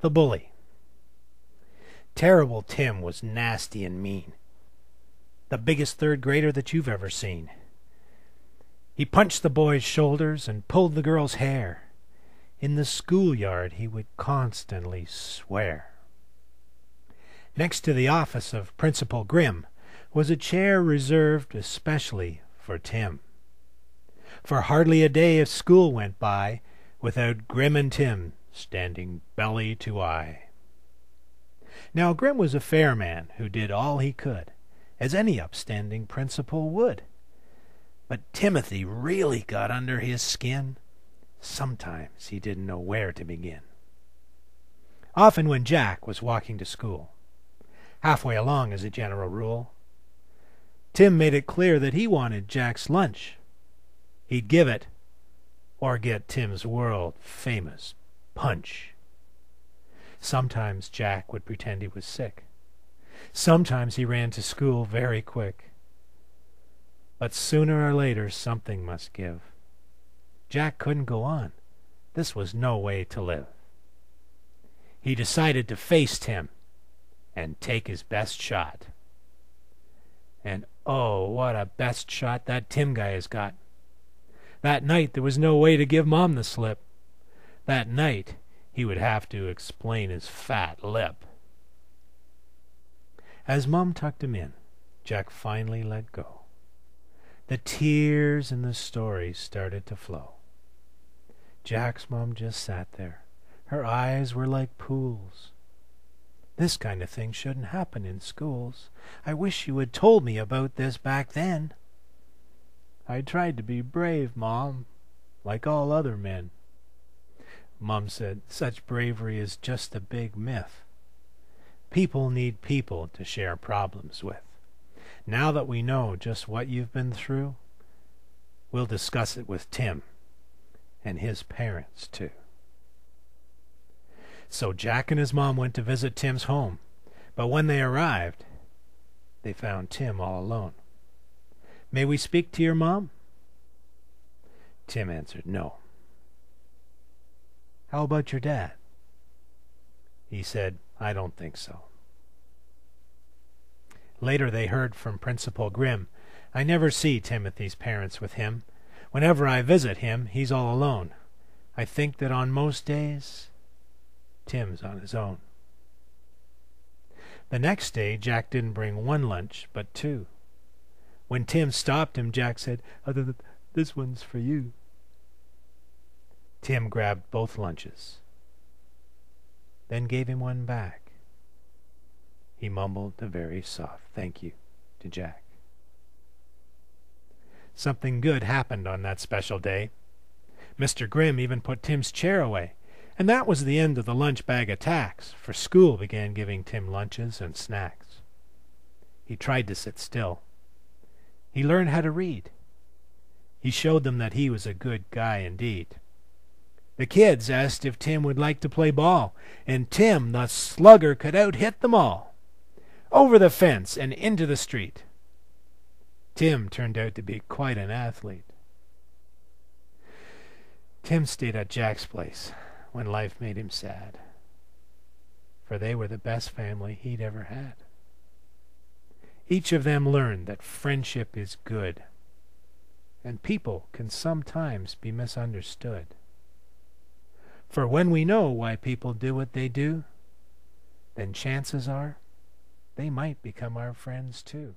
The bully. Terrible Tim was nasty and mean. The biggest third grader that you've ever seen. He punched the boys' shoulders and pulled the girls' hair. In the schoolyard he would constantly swear. Next to the office of Principal Grim was a chair reserved especially for Tim. For hardly a day of school went by without Grim and Tim standing belly to eye. Now Grim was a fair man who did all he could, as any upstanding principal would. But Timothy really got under his skin. Sometimes he didn't know where to begin. Often when Jack was walking to school, halfway along as a general rule, Tim made it clear that he wanted Jack's lunch. He'd give it, or get Tim's world-famous punch. Sometimes Jack would pretend he was sick. Sometimes he ran to school very quick. But sooner or later something must give. Jack couldn't go on. This was no way to live. He decided to face Tim and take his best shot. And oh, what a best shot that Tim guy has got. That night there was no way to give Mom the slip. That night he would have to explain his fat lip. As Mom tucked him in, Jack finally let go. The tears in the story started to flow. Jack's mom just sat there. Her eyes were like pools. This kind of thing shouldn't happen in schools. I wish you had told me about this back then. I tried to be brave, Mom, like all other men. Mom said, such bravery is just a big myth. People need people to share problems with. Now that we know just what you've been through, we'll discuss it with Tim and his parents, too. So Jack and his mom went to visit Tim's home, but when they arrived, they found Tim all alone. May we speak to your mom? Tim answered no. How about your dad? He said, I don't think so. Later they heard from Principal Grim, I never see Timothy's parents with him. Whenever I visit him, he's all alone. I think that on most days, Tim's on his own. The next day, Jack didn't bring one lunch, but two. When Tim stopped him, Jack said, this one's for you. Tim grabbed both lunches, then gave him one back. He mumbled a very soft thank you to Jack. Something good happened on that special day. Mr. Grimm even put Tim's chair away, and that was the end of the lunch bag attacks, for school began giving Tim lunches and snacks. He tried to sit still. He learned how to read. He showed them that he was a good guy indeed. The kids asked if Tim would like to play ball, and Tim, the slugger, could out-hit them all. Over the fence and into the street. Tim turned out to be quite an athlete. Tim stayed at Jack's place when life made him sad, for they were the best family he'd ever had. Each of them learned that friendship is good, and people can sometimes be misunderstood. For when we know why people do what they do, then chances are they might become our friends too.